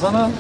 Hasan'a.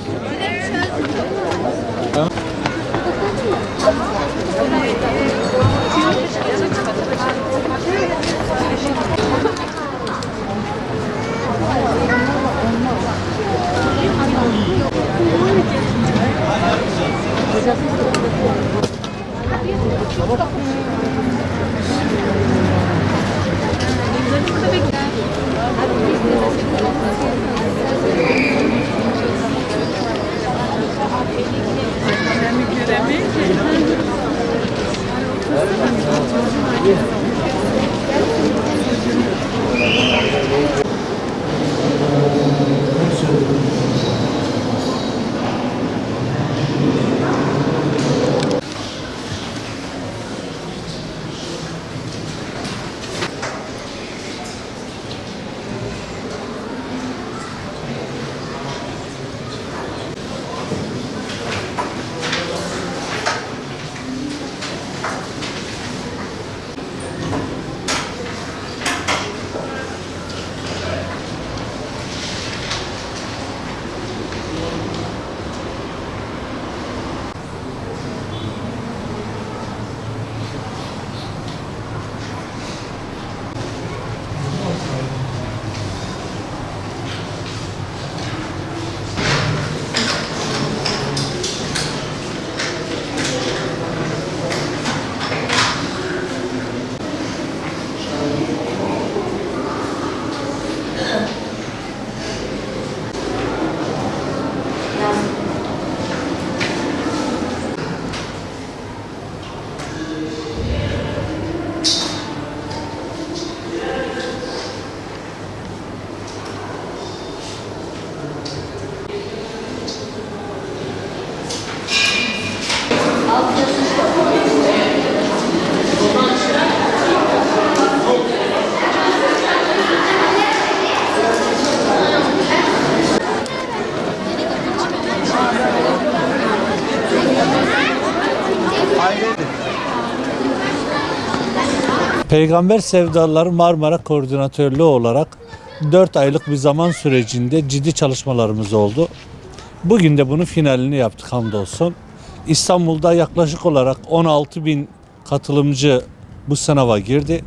Peygamber Sevdalıları Marmara Koordinatörlüğü olarak 4 aylık bir zaman sürecinde ciddi çalışmalarımız oldu. Bugün de bunun finalini yaptık hamdolsun. İstanbul'da yaklaşık olarak 16.000 katılımcı bu sınava girdi.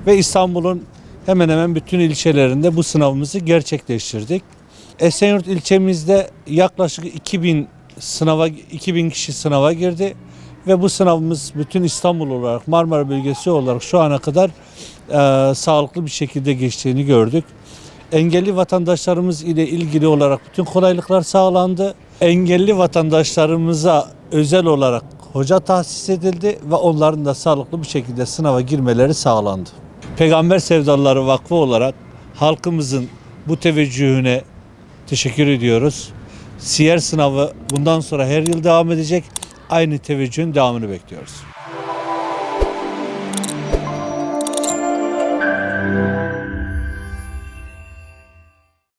Ve İstanbul'un hemen hemen bütün ilçelerinde bu sınavımızı gerçekleştirdik. Esenyurt ilçemizde yaklaşık 2000 kişi sınava girdi. Ve bu sınavımız bütün İstanbul olarak, Marmara bölgesi olarak şu ana kadar sağlıklı bir şekilde geçtiğini gördük. Engelli vatandaşlarımız ile ilgili olarak bütün kolaylıklar sağlandı. Engelli vatandaşlarımıza özel olarak hoca tahsis edildi ve onların da sağlıklı bir şekilde sınava girmeleri sağlandı. Peygamber Sevdalıları Vakfı olarak halkımızın bu teveccühüne teşekkür ediyoruz. Siyer sınavı bundan sonra her yıl devam edecek. Aynı teveccühün devamını bekliyoruz.